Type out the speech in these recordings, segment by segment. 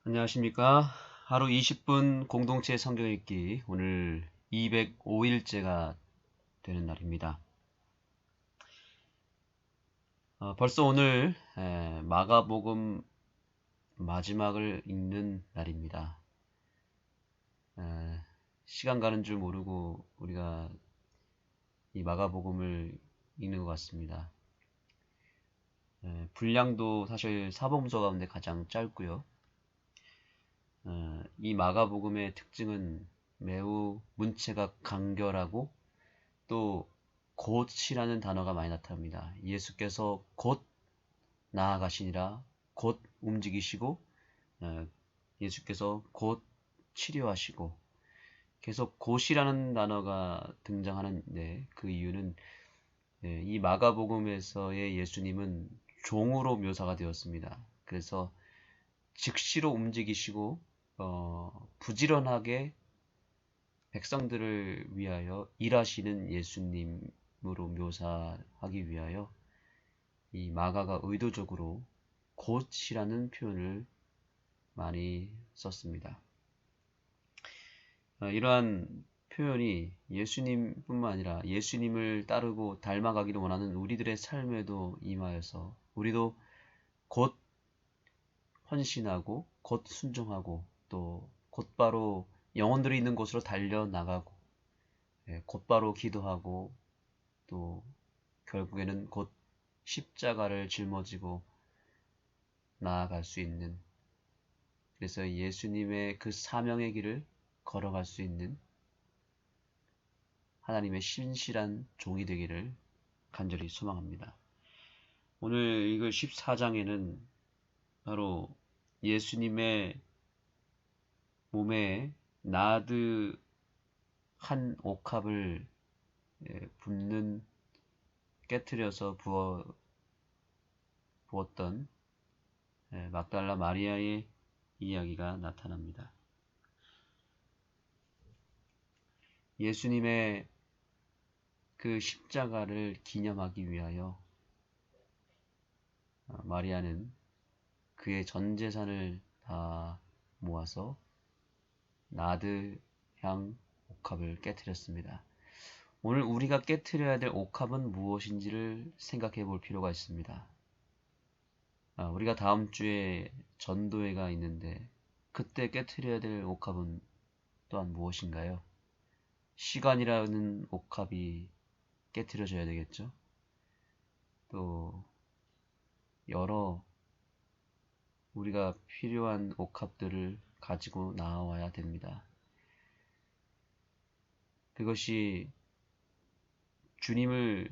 안녕하십니까. 하루 20분 공동체 성경 읽기 오늘 205일째가 되는 날입니다. 벌써 오늘 마가복음 마지막을 읽는 날입니다. 시간 가는 줄 모르고 우리가 이 마가복음을 읽는 것 같습니다. 분량도 사실 사복음서 가운데 가장 짧고요. 이 마가복음의 특징은 매우 문체가 간결하고 또 곧이라는 단어가 많이 나타납니다. 예수께서 곧 나아가시니라, 곧 움직이시고 예수께서 곧 치료하시고 계속 곧이라는 단어가 등장하는데 그 이유는 이 마가복음에서의 예수님은 종으로 묘사가 되었습니다. 그래서 즉시로 움직이시고 부지런하게 백성들을 위하여 일하시는 예수님으로 묘사하기 위하여 이 마가가 의도적으로 곧이라는 표현을 많이 썼습니다. 이러한 표현이 예수님뿐만 아니라 예수님을 따르고 닮아가기를 원하는 우리들의 삶에도 임하여서 우리도 곧 헌신하고 곧 순종하고 또 곧바로 영혼들이 있는 곳으로 달려나가고 곧바로 기도하고 또 결국에는 곧 십자가를 짊어지고 나아갈 수 있는, 그래서 예수님의 그 사명의 길을 걸어갈 수 있는 하나님의 신실한 종이 되기를 간절히 소망합니다. 오늘 읽을 14장에는 바로 예수님의 몸에 나드 한 옥합을 붓는 깨트려서 부었던 막달라 마리아의 이야기가 나타납니다. 예수님의 그 십자가를 기념하기 위하여 마리아는 그의 전 재산을 다 모아서 나드향 옥합을 깨트렸습니다. 오늘 우리가 깨트려야 될 옥합은 무엇인지를 생각해 볼 필요가 있습니다. 우리가 다음 주에 전도회가 있는데 그때 깨트려야 될 옥합은 또한 무엇인가요? 시간이라는 옥합이 깨트려져야 되겠죠? 또 여러 우리가 필요한 옥합들을 가지고 나와야 됩니다. 그것이 주님을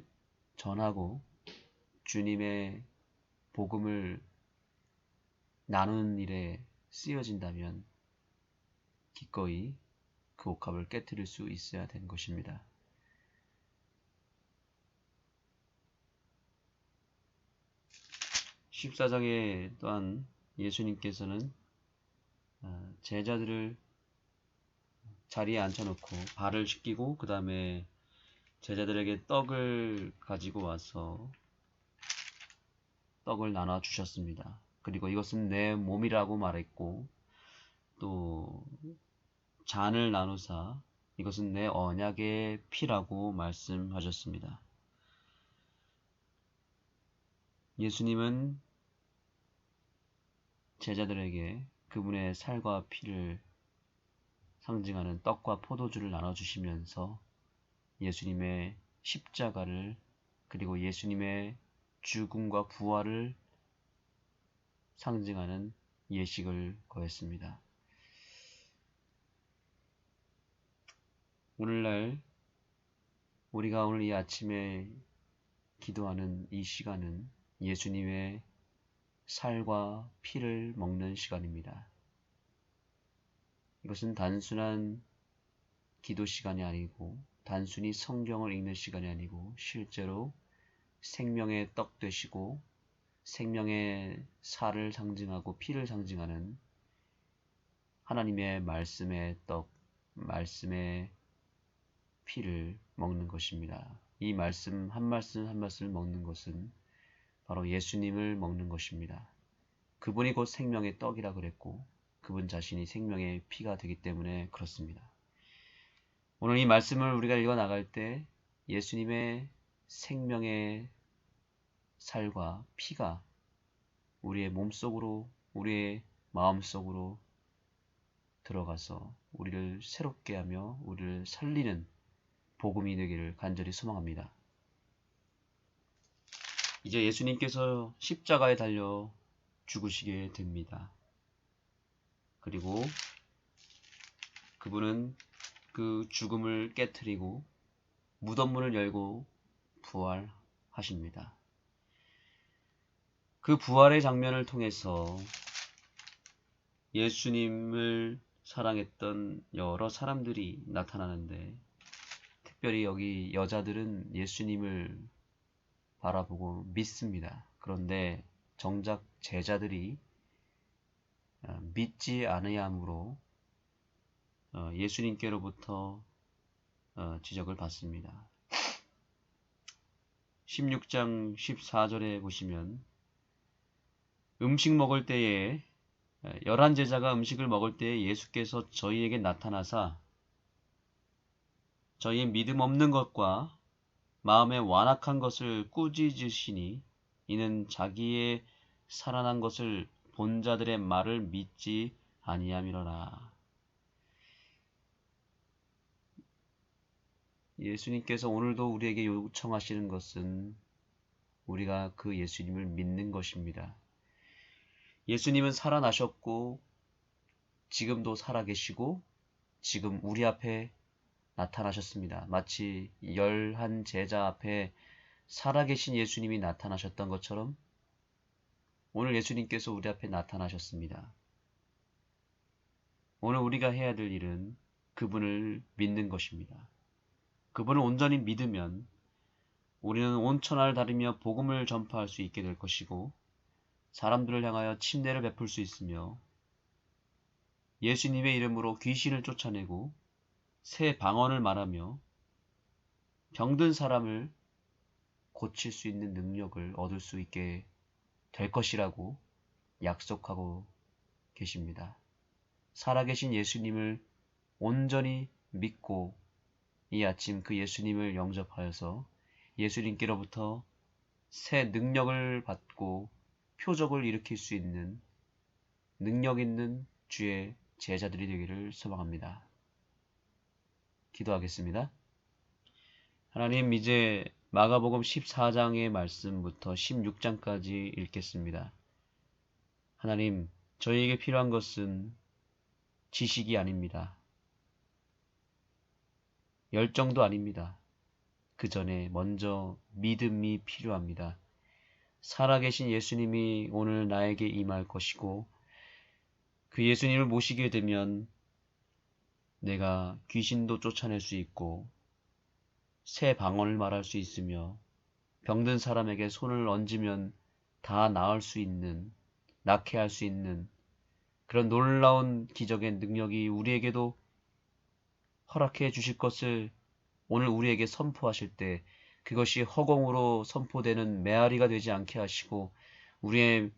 전하고 주님의 복음을 나누는 일에 쓰여진다면 기꺼이 그 옥합을 깨트릴 수 있어야 되는 것입니다. (14장에) 또한 예수님께서는 제자들을 자리에 앉혀놓고 발을 씻기고 그 다음에 제자들에게 떡을 가지고 와서 떡을 나눠 주셨습니다. 그리고 이것은 내 몸이라고 말했고 또 잔을 나누사 이것은 내 언약의 피라고 말씀하셨습니다. 예수님은 제자들에게 그분의 살과 피를 상징하는 떡과 포도주를 나눠주시면서 예수님의 십자가를 그리고 예수님의 죽음과 부활을 상징하는 예식을 거했습니다. 오늘날 우리가 오늘 이 아침에 기도하는 이 시간은 예수님의 살과 피를 먹는 시간입니다. 이것은 단순한 기도 시간이 아니고 단순히 성경을 읽는 시간이 아니고 실제로 생명의 떡 되시고 생명의 살을 상징하고 피를 상징하는 하나님의 말씀의 떡, 말씀의 피를 먹는 것입니다. 이 말씀 한 말씀 한 말씀을 먹는 것은 바로 예수님을 먹는 것입니다. 그분이 곧 생명의 떡이라 그랬고 그분 자신이 생명의 피가 되기 때문에 그렇습니다. 오늘 이 말씀을 우리가 읽어 나갈 때 예수님의 생명의 살과 피가 우리의 몸속으로, 우리의 마음속으로 들어가서 우리를 새롭게 하며 우리를 살리는 복음이 되기를 간절히 소망합니다. 이제 예수님께서 십자가에 달려 죽으시게 됩니다. 그리고 그분은 그 죽음을 깨트리고 무덤문을 열고 부활하십니다. 그 부활의 장면을 통해서 예수님을 사랑했던 여러 사람들이 나타나는데, 특별히 여기 여자들은 예수님을 바라보고 믿습니다. 그런데 정작 제자들이 믿지 아니함으로 예수님께로부터 지적을 받습니다. 16장 14절에 보시면 음식 먹을 때에 11제자가 음식을 먹을 때에 예수께서 저희에게 나타나사 저희의 믿음 없는 것과 마음에 완악한 것을 꾸짖으시니 이는 자기의 살아난 것을 본 자들의 말을 믿지 아니함이로라. 예수님께서 오늘도 우리에게 요청하시는 것은 우리가 그 예수님을 믿는 것입니다. 예수님은 살아나셨고 지금도 살아계시고 지금 우리 앞에 나타나셨습니다. 마치 11제자 앞에 살아계신 예수님이 나타나셨던 것처럼 오늘 예수님께서 우리 앞에 나타나셨습니다. 오늘 우리가 해야 될 일은 그분을 믿는 것입니다. 그분을 온전히 믿으면 우리는 온 천하를 다니며 복음을 전파할 수 있게 될 것이고 사람들을 향하여 침례를 베풀 수 있으며 예수님의 이름으로 귀신을 쫓아내고 새 방언을 말하며 병든 사람을 고칠 수 있는 능력을 얻을 수 있게 될 것이라고 약속하고 계십니다. 살아계신 예수님을 온전히 믿고 이 아침 그 예수님을 영접하여서 예수님께로부터 새 능력을 받고 표적을 일으킬 수 있는 능력 있는 주의 제자들이 되기를 소망합니다. 기도하겠습니다. 하나님, 이제 마가복음 14장의 말씀부터 16장까지 읽겠습니다. 하나님, 저희에게 필요한 것은 지식이 아닙니다. 열정도 아닙니다. 그 전에 먼저 믿음이 필요합니다. 살아계신 예수님이 오늘 나에게 임할 것이고 그 예수님을 모시게 되면 내가 귀신도 쫓아낼 수 있고 새 방언을 말할 수 있으며 병든 사람에게 손을 얹으면 다 나을 수 있는, 낫게 할 수 있는 그런 놀라운 기적의 능력이 우리에게도 허락해 주실 것을 오늘 우리에게 선포하실 때 그것이 허공으로 선포되는 메아리가 되지 않게 하시고 우리의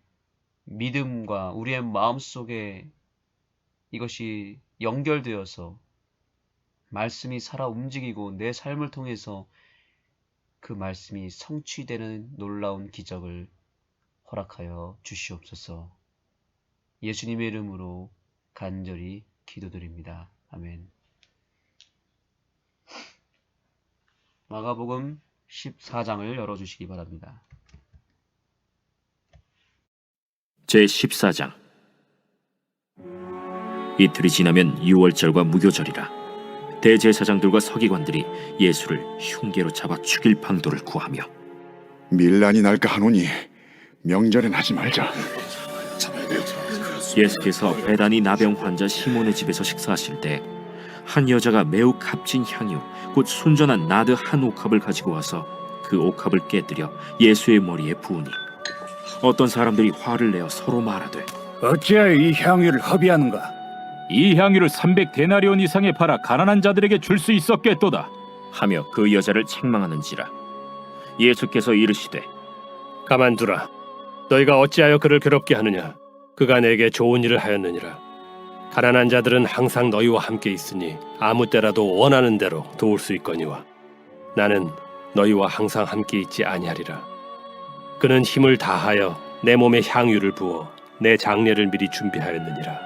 믿음과 우리의 마음속에 이것이 연결되어서 말씀이 살아 움직이고 내 삶을 통해서 그 말씀이 성취되는 놀라운 기적을 허락하여 주시옵소서. 예수님의 이름으로 간절히 기도드립니다. 아멘. 마가복음 14장을 열어주시기 바랍니다. 제14장. 이틀이 지나면 유월절과 무교절이라. 대제사장들과 서기관들이 예수를 흉계로 잡아 죽일 방도를 구하며 밀란이 날까 하노니 명절엔 하지 말자. 예수께서 베다니 나병 환자 시몬의 집에서 식사하실 때 한 여자가 매우 값진 향유 곧 순전한 나드 한 옥합을 가지고 와서 그 옥합을 깨뜨려 예수의 머리에 부으니 어떤 사람들이 화를 내어 서로 말하되 어찌하여 이 향유를 허비하는가? 이 향유를 300데나리온 이상에 팔아 가난한 자들에게 줄 수 있었겠도다 하며 그 여자를 책망하는지라. 예수께서 이르시되 가만두라. 너희가 어찌하여 그를 괴롭게 하느냐? 그가 내게 좋은 일을 하였느니라. 가난한 자들은 항상 너희와 함께 있으니 아무 때라도 원하는 대로 도울 수 있거니와 나는 너희와 항상 함께 있지 아니하리라. 그는 힘을 다하여 내 몸에 향유를 부어 내 장례를 미리 준비하였느니라.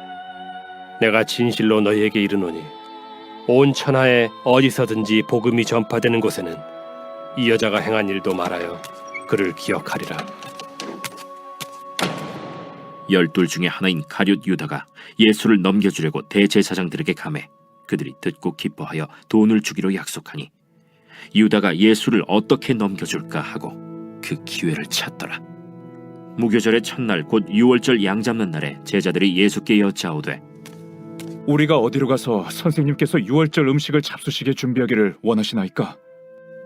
내가 진실로 너희에게 이르노니 온 천하에 어디서든지 복음이 전파되는 곳에는 이 여자가 행한 일도 말하여 그를 기억하리라. 12 중에 하나인 가룟 유다가 예수를 넘겨주려고 대제사장들에게 감해 그들이 듣고 기뻐하여 돈을 주기로 약속하니 유다가 예수를 어떻게 넘겨줄까 하고 그 기회를 찾더라. 무교절의 첫날 곧 유월절 양 잡는 날에 제자들이 예수께 여짜오되 우리가 어디로 가서 선생님께서 유월절 음식을 잡수시게 준비하기를 원하시나이까?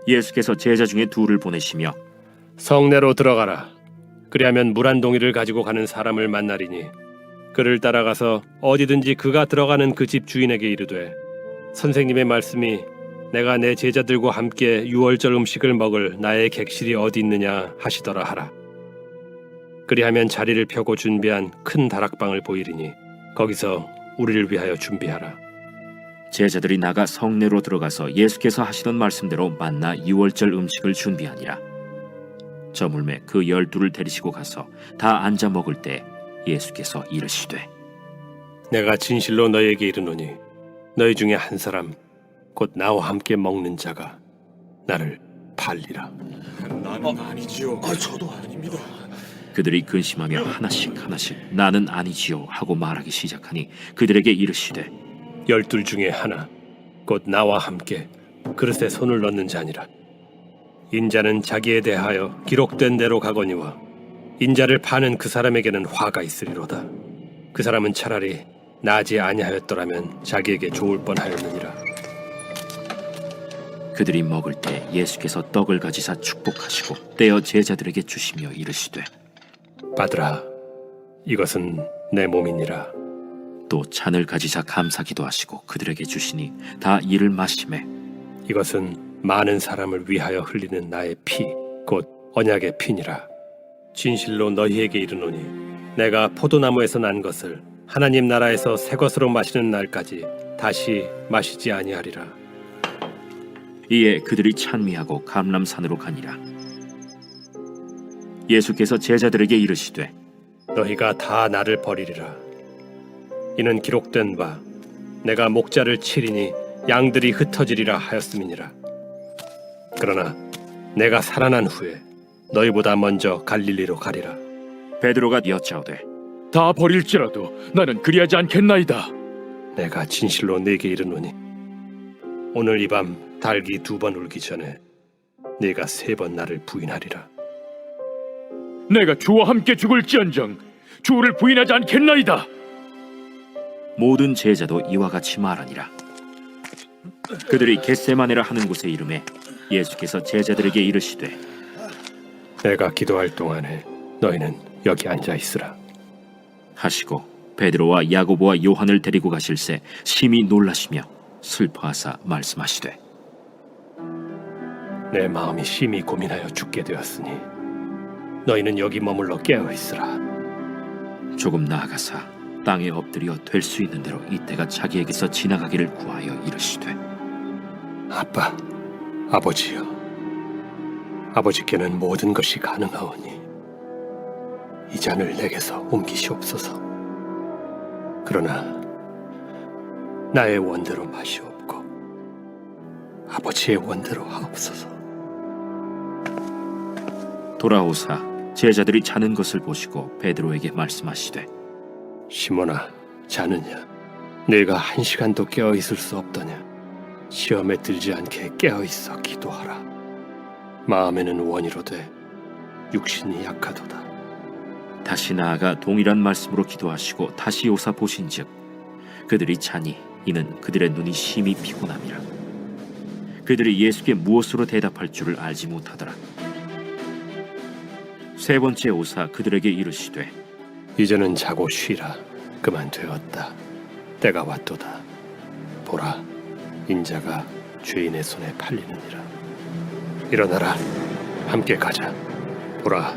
예수께서 제자 중에 둘을 보내시며 성내로 들어가라. 그리하면 물 한 동이를 가지고 가는 사람을 만나리니 그를 따라가서 어디든지 그가 들어가는 그 집 주인에게 이르되 선생님의 말씀이 내가 내 제자들과 함께 유월절 음식을 먹을 나의 객실이 어디 있느냐 하시더라 하라. 그리하면 자리를 펴고 준비한 큰 다락방을 보이리니 거기서 우리를 위하여 준비하라. 제자들이 나가 성내로 들어가서 예수께서 하시던 말씀대로 만나 유월절 음식을 준비하니라. 저물매 그 12를 데리시고 가서 다 앉아 먹을 때 예수께서 이르시되 내가 진실로 너희에게 이르노니 너희 중에 한 사람 곧 나와 함께 먹는 자가 나를 팔리라. 나는 아니지요. 저도 아닙니다. 그들이 근심하며 하나씩 나는 아니지요 하고 말하기 시작하니 그들에게 이르시되 12 중에 하나 곧 나와 함께 그릇에 손을 넣는 자니라. 인자는 자기에 대하여 기록된 대로 가거니와 인자를 파는 그 사람에게는 화가 있으리로다. 그 사람은 차라리 나지 아니하였더라면 자기에게 좋을 뻔하였느니라. 그들이 먹을 때 예수께서 떡을 가지사 축복하시고 떼어 제자들에게 주시며 이르시되 받으라. 이것은 내 몸이니라. 또 잔을 가지사 감사기도 하시고 그들에게 주시니 다 이를 마시매 이것은 많은 사람을 위하여 흘리는 나의 피, 곧 언약의 피니라. 진실로 너희에게 이르노니 내가 포도나무에서 난 것을 하나님 나라에서 새 것으로 마시는 날까지 다시 마시지 아니하리라. 이에 그들이 찬미하고 감람산으로 가니라. 예수께서 제자들에게 이르시되 너희가 다 나를 버리리라. 이는 기록된 바 내가 목자를 치리니 양들이 흩어지리라 하였음이니라. 그러나 내가 살아난 후에 너희보다 먼저 갈릴리로 가리라. 베드로가 여짜오되 다 버릴지라도 나는 그리하지 않겠나이다. 내가 진실로 네게 이르노니 오늘 이 밤 닭이 2번 울기 전에 네가 3번 나를 부인하리라. 내가 주와 함께 죽을지언정 주를 부인하지 않겠나이다. 모든 제자도 이와 같이 말하니라. 그들이 겟세마네라 하는 곳에 이르매 예수께서 제자들에게 이르시되 내가 기도할 동안에 너희는 여기 앉아 있으라 하시고 베드로와 야고보와 요한을 데리고 가실새 심히 놀라시며 슬퍼하사 말씀하시되 내 마음이 심히 고민하여 죽게 되었으니 너희는 여기 머물러 깨어 있으라. 조금 나아가사 땅에 엎드려 될 수 있는 대로 이때가 자기에게서 지나가기를 구하여 이르시되 아빠, 아버지여, 아버지께는 모든 것이 가능하오니 이 잔을 내게서 옮기시옵소서. 그러나 나의 원대로 마시옵고 아버지의 원대로 하옵소서. 돌아오사 제자들이 자는 것을 보시고 베드로에게 말씀하시되 시몬아, 자느냐? 네가 1시간도 깨어 있을 수 없더냐? 시험에 들지 않게 깨어 있어 기도하라. 마음에는 원이로되 육신이 약하도다. 다시 나아가 동일한 말씀으로 기도하시고 다시 오사 보신즉 그들이 자니 이는 그들의 눈이 심히 피곤함이라. 그들이 예수께 무엇으로 대답할 줄을 알지 못하더라. 3번째 오사 그들에게 이르시되 이제는 자고 쉬라. 그만 되었다. 때가 왔도다. 보라, 인자가 죄인의 손에 팔리느니라. 일어나라, 함께 가자. 보라,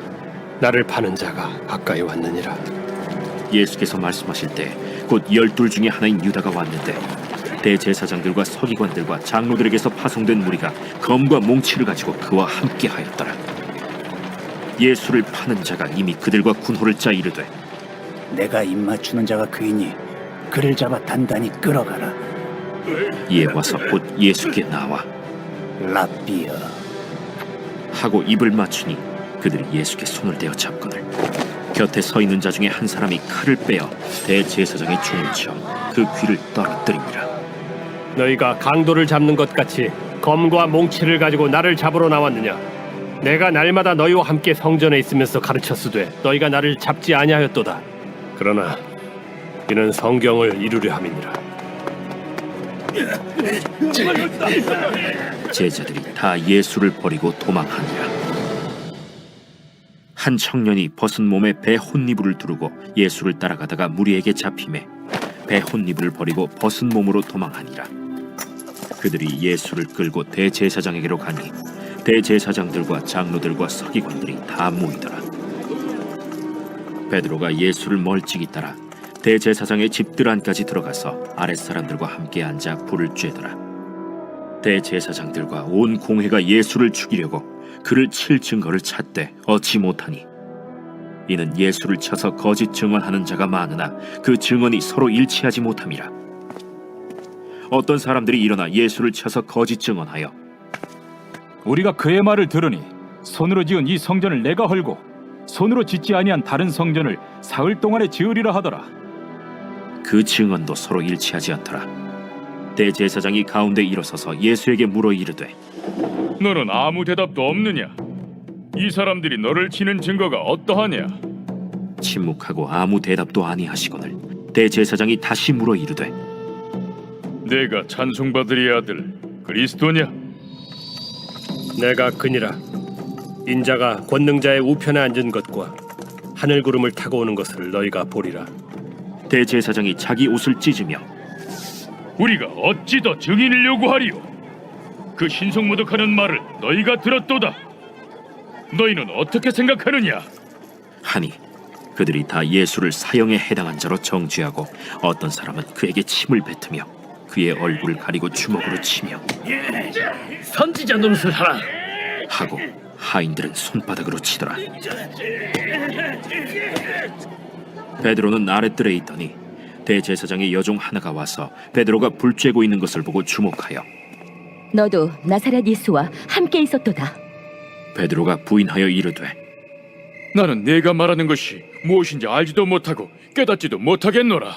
나를 파는 자가 가까이 왔느니라. 예수께서 말씀하실 때 곧 12 중에 하나인 유다가 왔는데 대제사장들과 서기관들과 장로들에게서 파송된 무리가 검과 몽치를 가지고 그와 함께하였더라. 예수를 파는 자가 이미 그들과 군호를 짜 이르되 내가 입맞추는 자가 그이니 그를 잡아 단단히 끌어가라. 이에 와서 곧 예수께 나와 라비어. 하고 입을 맞추니 그들이 예수께 손을 대어 잡거늘 곁에 서 있는 자 중에 한 사람이 칼을 빼어 대제사장의 총을 쳐 그 귀를 떨어뜨리니라. 너희가 강도를 잡는 것 같이 검과 몽치를 가지고 나를 잡으러 나왔느냐? 내가 날마다 너희와 함께 성전에 있으면서 가르쳤으되 너희가 나를 잡지 아니하였도다. 그러나 이는 성경을 이루려 함이니라. 제자들이 다 예수를 버리고 도망하니라. 한 청년이 벗은 몸에 배 혼니부를 두르고 예수를 따라가다가 무리에게 잡히매 배 혼니부를 버리고 벗은 몸으로 도망하니라. 그들이 예수를 끌고 대제사장에게로 가니 대제사장들과 장로들과 서기관들이 다 모이더라. 베드로가 예수를 멀찍이 따라 대제사장의 집들 안까지 들어가서 아랫사람들과 함께 앉아 불을 쬐더라. 대제사장들과 온 공회가 예수를 죽이려고 그를 칠 증거를 찾되 얻지 못하니 이는 예수를 쳐서 거짓 증언하는 자가 많으나 그 증언이 서로 일치하지 못함이라. 어떤 사람들이 일어나 예수를 쳐서 거짓 증언하여 우리가 그의 말을 들으니 손으로 지은 이 성전을 내가 헐고 손으로 짓지 아니한 다른 성전을 사흘 동안에 지으리라 하더라. 그 증언도 서로 일치하지 않더라. 대제사장이 가운데 일어서서 예수에게 물어 이르되 너는 아무 대답도 없느냐? 이 사람들이 너를 치는 증거가 어떠하냐? 침묵하고 아무 대답도 아니하시거늘 대제사장이 다시 물어 이르되 내가 찬송받으리 아들 그리스도냐? 내가 그니라. 인자가 권능자의 우편에 앉은 것과 하늘 구름을 타고 오는 것을 너희가 보리라. 대제사장이 자기 옷을 찢으며 우리가 어찌 더 증인을 요구하리요? 그 신성모독하는 말을 너희가 들었도다. 너희는 어떻게 생각하느냐? 하니 그들이 다 예수를 사형에 해당한 자로 정죄하고 어떤 사람은 그에게 침을 뱉으며 그의 얼굴을 가리고 주먹으로 치며 선지자 노릇을 하라 하고 하인들은 손바닥으로 치더라. 베드로는 아랫뜰에 있더니 대제사장의 여종 하나가 와서 베드로가 불 쬐고 있는 것을 보고 주목하여 너도 나사렛 예수와 함께 있었도다. 베드로가 부인하여 이르되 나는 네가 말하는 것이 무엇인지 알지도 못하고 깨닫지도 못하겠노라.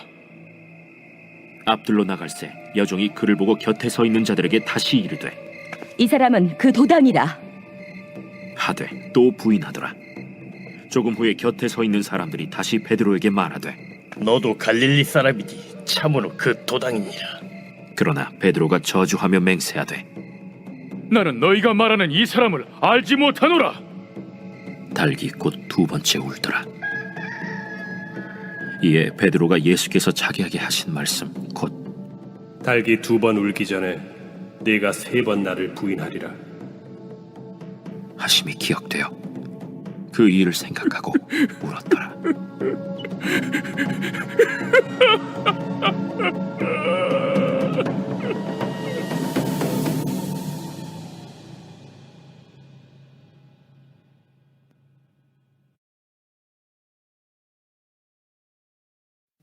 앞들로 나갈새 여종이 그를 보고 곁에 서 있는 자들에게 다시 이르되 이 사람은 그 도당이라. 하되 또 부인하더라. 조금 후에 곁에 서 있는 사람들이 다시 베드로에게 말하되 너도 갈릴리 사람이니 참으로 그 도당이니라. 그러나 베드로가 저주하며 맹세하되 나는 너희가 말하는 이 사람을 알지 못하노라. 달기 곧 두 번째 울더라. 이에 베드로가 예수께서 자기에게 하신 말씀 곧 달기 2번 울기 전에 네가 3번 나를 부인하리라. 하심이 기억되어 그 일을 생각하고 울었더라.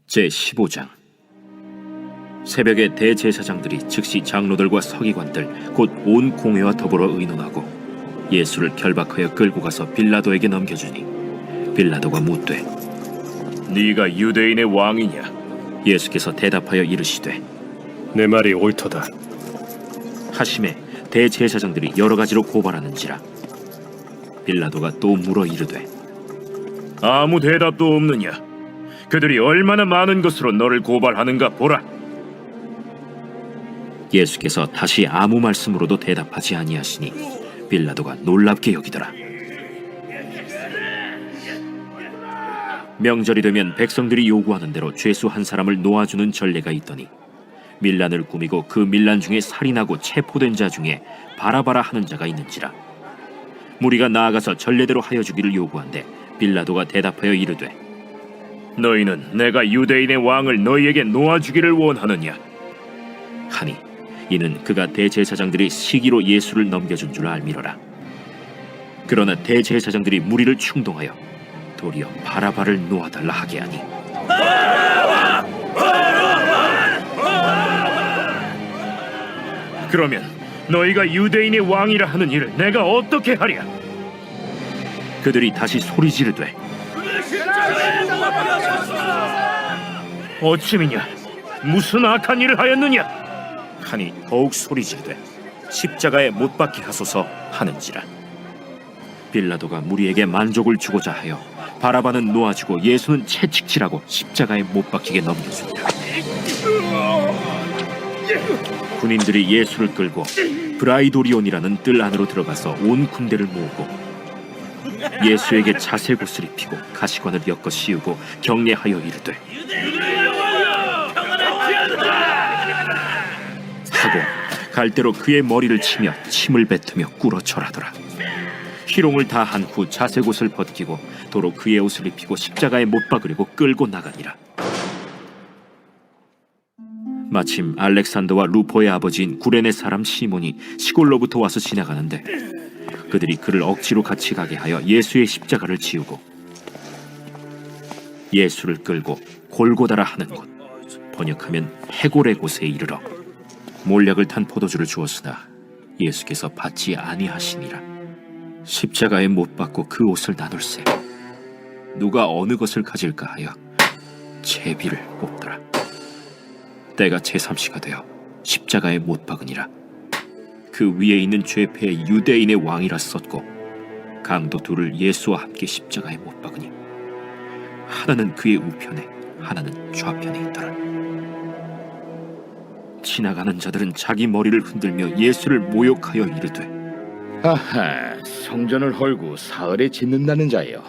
제15장 새벽에 대제사장들이 즉시 장로들과 서기관들 곧 온 공회와 더불어 의논하고 예수를 결박하여 끌고 가서 빌라도에게 넘겨주니 빌라도가 묻되 네가 유대인의 왕이냐? 예수께서 대답하여 이르시되 내 말이 옳도다. 하심에 대제사장들이 여러 가지로 고발하는지라 빌라도가 또 물어 이르되 아무 대답도 없느냐? 그들이 얼마나 많은 것으로 너를 고발하는가 보라. 예수께서 다시 아무 말씀으로도 대답하지 아니하시니 빌라도가 놀랍게 여기더라. 명절이 되면 백성들이 요구하는 대로 죄수 한 사람을 놓아주는 전례가 있더니 밀란을 꾸미고 그 밀란 중에 살인하고 체포된 자 중에 바라바라 하는 자가 있는지라. 무리가 나아가서 전례대로 하여 주기를 요구한데 빌라도가 대답하여 이르되 너희는 내가 유대인의 왕을 너희에게 놓아주기를 원하느냐? 하니 이는 그가 대제사장들이 시기로 예수를 넘겨준 줄 알미러라. 그러나 대제사장들이 무리를 충동하여 도리어 바라바를 놓아달라 하게 하니 그러면 너희가 유대인의 왕이라 하는 일을 내가 어떻게 하랴? 그들이 다시 소리 지르되 어찌미냐? 무슨 악한 일을 하였느냐? 하니 더욱 소리 지르되 십자가에 못 박게 하소서 하는지라. 빌라도가 무리에게 만족을 주고자 하여 바라바는 놓아주고 예수는 채찍질하고 십자가에 못 박히게 넘겨준다. 군인들이 예수를 끌고 브라이도리온이라는 뜰 안으로 들어가서 온 군대를 모으고 예수에게 자색옷을 입히고 가시관을 엮어 씌우고 경례하여 이르되 하고 갈대로 그의 머리를 치며 침을 뱉으며 꿇어 절하더라. 희롱을 다 한 후 자색옷을 벗기고 도로 그의 옷을 입히고 십자가에 못 박으려고 끌고 나가니라. 마침 알렉산더와 루포의 아버지인 구레네 사람 시몬이 시골로부터 와서 지나가는데 그들이 그를 억지로 같이 가게 하여 예수의 십자가를 지우고 예수를 끌고 골고다라 하는 곳, 번역하면 해골의 곳에 이르러 몰약을 탄 포도주를 주었으나 예수께서 받지 아니하시니라. 십자가에 못 박고 그 옷을 나눌세 누가 어느 것을 가질까 하여 제비를 뽑더라. 때가 제3시가 되어 십자가에 못 박으니라. 그 위에 있는 죄패의 유대인의 왕이라 썼고 강도 둘을 예수와 함께 십자가에 못 박으니 하나는 그의 우편에 하나는 좌편에 있더라. 지나가는 자들은 자기 머리를 흔들며 예수를 모욕하여 이르되 아하, 성전을 헐고 사흘에 짓는다는 자여,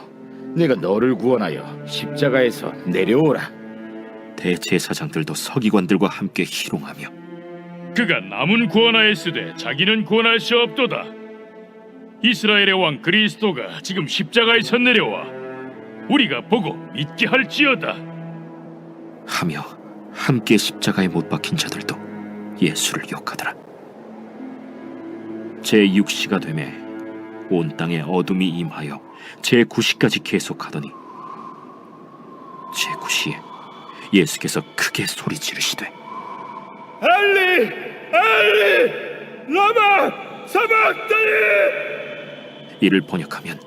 내가 너를 구원하여 십자가에서 내려오라. 대제사장들도 서기관들과 함께 희롱하며 그가 남은 구원하였으되 자기는 구원할 수 없도다. 이스라엘의 왕 그리스도가 지금 십자가에서 내려와 우리가 보고 믿게 할지어다 하며 함께 십자가에 못 박힌 자들도 예수를 욕하더라. 제6시가 되매 온 땅에 어둠이 임하여 제9시까지 계속하더니 제9시에 예수께서 크게 소리 지르시되 엘리 엘리 라마 사박다니. 이를 번역하면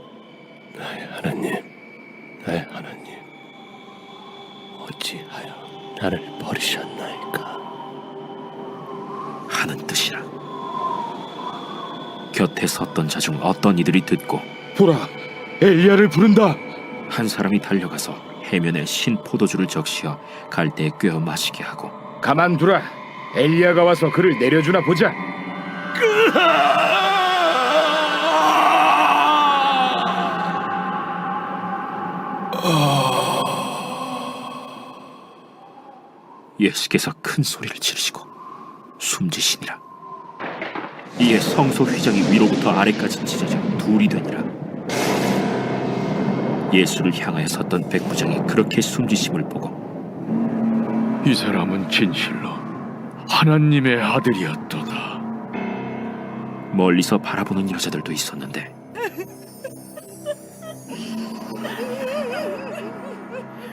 나의 하나님, 나의 하나님, 어찌하여 나를 버리셨나이까 하는 뜻이라. 곁에 섰던 자 중 어떤 이들이 듣고 보라, 엘리야를 부른다. 한 사람이 달려가서 해면에 신 포도주를 적시어 갈대에 꿰어 마시게 하고 가만두라, 엘리야가 와서 그를 내려주나 보자. 예수께서 큰 소리를 지르시고 숨지시니라. 이에 성소 휘장이 위로부터 아래까지 찢어져 둘이 되니라. 예수를 향하여 섰던 백부장이 그렇게 숨지심을 보고 이 사람은 진실로 하나님의 아들이었도다. 멀리서 바라보는 여자들도 있었는데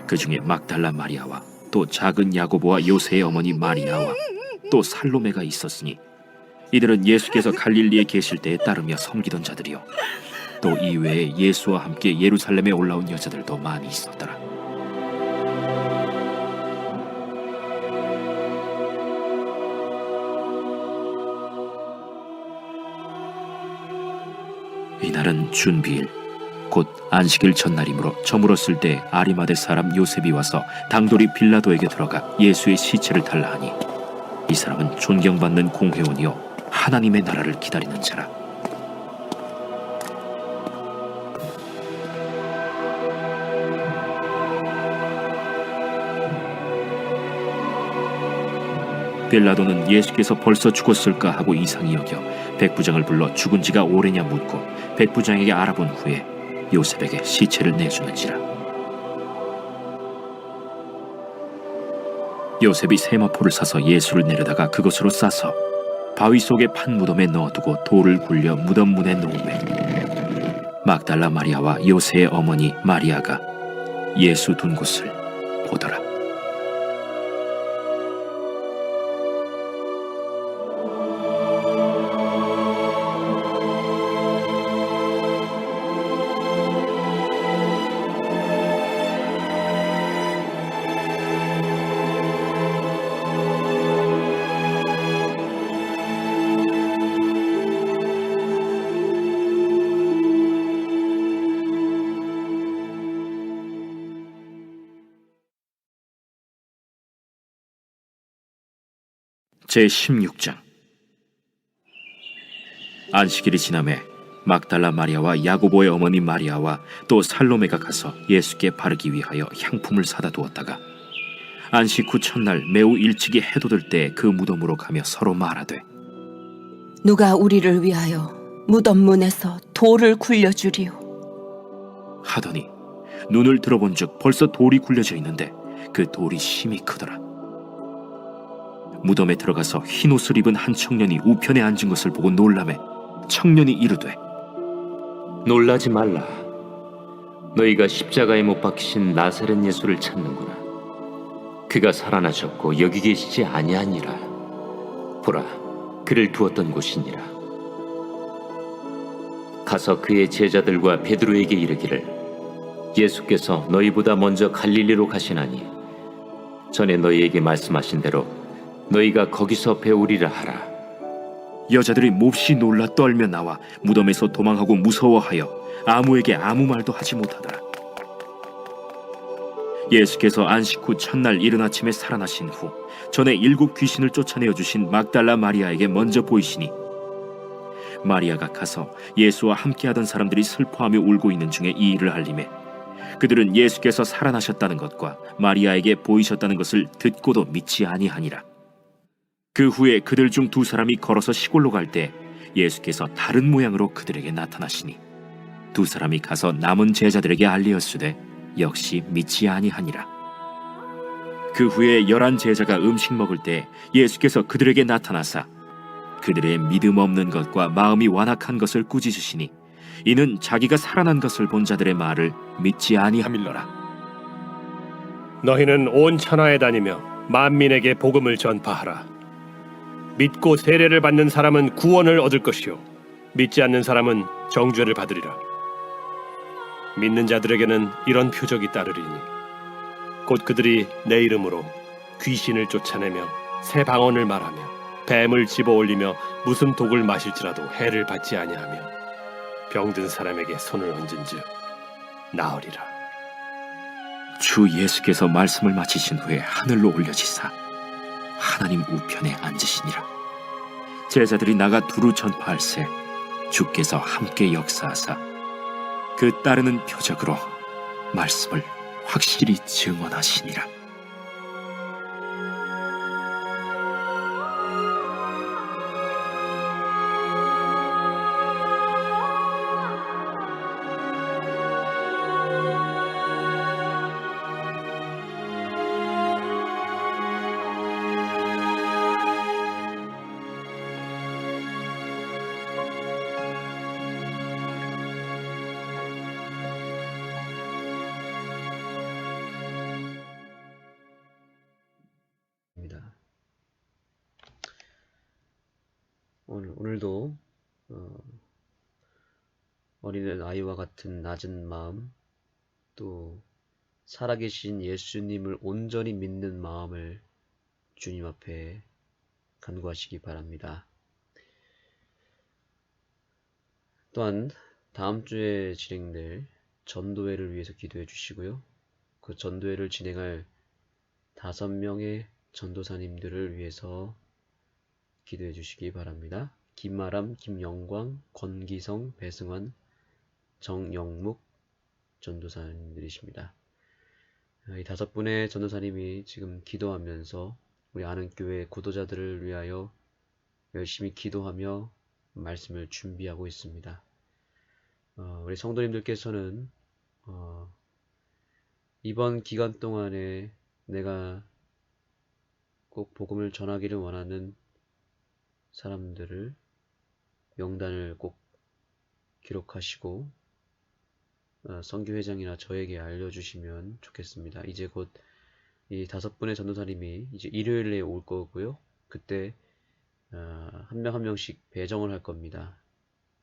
그 중에 막달라 마리아와 또 작은 야고보와 요새의 어머니 마리아와 또 살로메가 있었으니 이들은 예수께서 갈릴리에 계실 때에 따르며 섬기던 자들이요 또 이외에 예수와 함께 예루살렘에 올라온 여자들도 많이 있었더라. 이날은 준비일 곧 안식일 전날이므로 저물었을 때 아리마대 사람 요셉이 와서 당돌이 빌라도에게 들어가 예수의 시체를 달라 하니 이 사람은 존경받는 공회원이요 하나님의 나라를 기다리는 자라. 빌라도는 예수께서 벌써 죽었을까 하고 이상히 여겨 백부장을 불러 죽은 지가 오래냐 묻고 백부장에게 알아본 후에 요셉에게 시체를 내주는지라. 요셉이 세마포를 사서 예수를 내려다가 그것으로 싸서 바위 속의 판 무덤에 넣어두고 돌을 굴려 무덤 문에 놓으매 막달라 마리아와 요새의 어머니 마리아가 예수 둔 곳을 보더라. 제16장. 안식일이 지남에 막달라 마리아와 야고보의 어머니 마리아와 또 살로메가 가서 예수께 바르기 위하여 향품을 사다 두었다가 안식 후 첫날 매우 일찍이 해돋을 때 그 무덤으로 가며 서로 말하되 누가 우리를 위하여 무덤 문에서 돌을 굴려주리오. 하더니 눈을 들어본즉 벌써 돌이 굴려져 있는데 그 돌이 심히 크더라. 무덤에 들어가서 흰 옷을 입은 한 청년이 우편에 앉은 것을 보고 놀라매 청년이 이르되 놀라지 말라. 너희가 십자가에 못 박히신 나사렛 예수를 찾는구나. 그가 살아나셨고 여기 계시지 아니하니라. 보라, 그를 두었던 곳이니라. 가서 그의 제자들과 베드로에게 이르기를 예수께서 너희보다 먼저 갈릴리로 가시나니 전에 너희에게 말씀하신 대로 너희가 거기서 배우리라 하라. 여자들이 몹시 놀라 떨며 나와 무덤에서 도망하고 무서워하여 아무에게 아무 말도 하지 못하더라. 예수께서 안식 후 첫날 이른 아침에 살아나신 후 전에 7 귀신을 쫓아내어 주신 막달라 마리아에게 먼저 보이시니 마리아가 가서 예수와 함께하던 사람들이 슬퍼하며 울고 있는 중에 이 일을 알림에 그들은 예수께서 살아나셨다는 것과 마리아에게 보이셨다는 것을 듣고도 믿지 아니하니라. 그 후에 그들 중 2 사람이 걸어서 시골로 갈 때 예수께서 다른 모양으로 그들에게 나타나시니 2 사람이 가서 남은 제자들에게 알리었으되 역시 믿지 아니하니라. 그 후에 11 제자가 음식 먹을 때 예수께서 그들에게 나타나사 그들의 믿음 없는 것과 마음이 완악한 것을 꾸짖으시니 이는 자기가 살아난 것을 본 자들의 말을 믿지 아니함일러라. 너희는 온 천하에 다니며 만민에게 복음을 전파하라. 믿고 세례를 받는 사람은 구원을 얻을 것이요 믿지 않는 사람은 정죄를 받으리라. 믿는 자들에게는 이런 표적이 따르리니 곧 그들이 내 이름으로 귀신을 쫓아내며 새 방언을 말하며 뱀을 집어올리며 무슨 독을 마실지라도 해를 받지 아니하며 병든 사람에게 손을 얹은즉 나으리라. 주 예수께서 말씀을 마치신 후에 하늘로 올려지사 하나님 우편에 앉으시니라. 제자들이 나가 두루 전파할세 주께서 함께 역사하사 그 따르는 표적으로 말씀을 확실히 증언하시니라. 오늘도 어린 아이와 같은 낮은 마음, 또 살아계신 예수님을 온전히 믿는 마음을 주님 앞에 간구하시기 바랍니다. 또한 다음 주에 진행될 전도회를 위해서 기도해 주시고요. 그 전도회를 진행할 5명의 전도사님들을 위해서 기도해 주시기 바랍니다. 김아람, 김영광, 권기성, 배승환, 정영묵 전도사님들이십니다. 이 5분의 전도사님이 지금 기도하면서 우리 아는교회 구도자들을 위하여 열심히 기도하며 말씀을 준비하고 있습니다. 우리 성도님들께서는 이번 기간 동안에 내가 꼭 복음을 전하기를 원하는 사람들을 명단을 꼭 기록하시고 선교회장이나 저에게 알려주시면 좋겠습니다. 이제 곧 이 5분의 전도사님이 이제 일요일에 올 거고요. 그때 한 명 한 명씩 배정을 할 겁니다.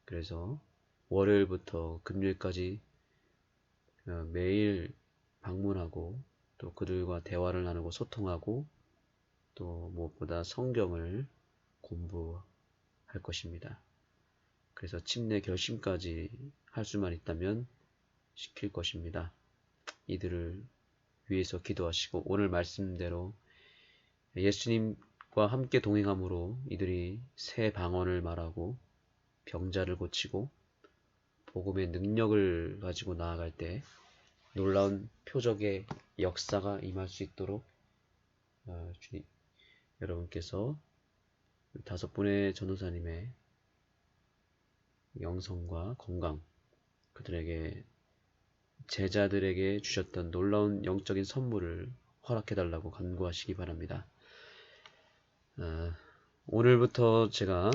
그래서 월요일부터 금요일까지 매일 방문하고 또 그들과 대화를 나누고 소통하고 또 무엇보다 성경을 공부할 것입니다. 그래서 침례 결심까지 할 수만 있다면 시킬 것입니다. 이들을 위해서 기도하시고 오늘 말씀대로 예수님과 함께 동행함으로 이들이 새 방언을 말하고 병자를 고치고 복음의 능력을 가지고 나아갈 때 놀라운 표적의 역사가 임할 수 있도록 주님 여러분께서 5분의 전도사님의 영성과 건강, 그들에게 제자들에게 주셨던 놀라운 영적인 선물을 허락해달라고 간구하시기 바랍니다. 오늘부터 제가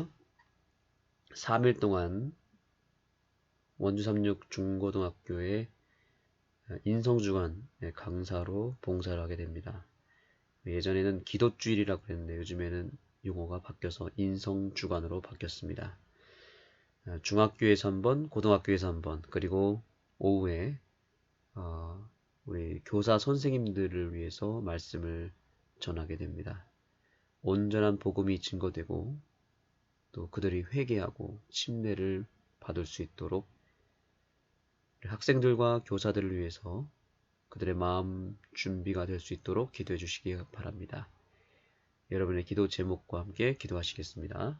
3일 동안 원주 36 중고등학교의 인성주간 강사로 봉사를 하게 됩니다. 예전에는 기도주일이라고 했는데 요즘에는 용어가 바뀌어서 인성주간으로 바뀌었습니다. 중학교에서 한 번, 고등학교에서 한 번, 그리고 오후에 우리 교사 선생님들을 위해서 말씀을 전하게 됩니다. 온전한 복음이 증거되고 또 그들이 회개하고 침례를 받을 수 있도록 학생들과 교사들을 위해서 그들의 마음 준비가 될 수 있도록 기도해 주시기 바랍니다. 여러분의 기도 제목과 함께 기도하시겠습니다.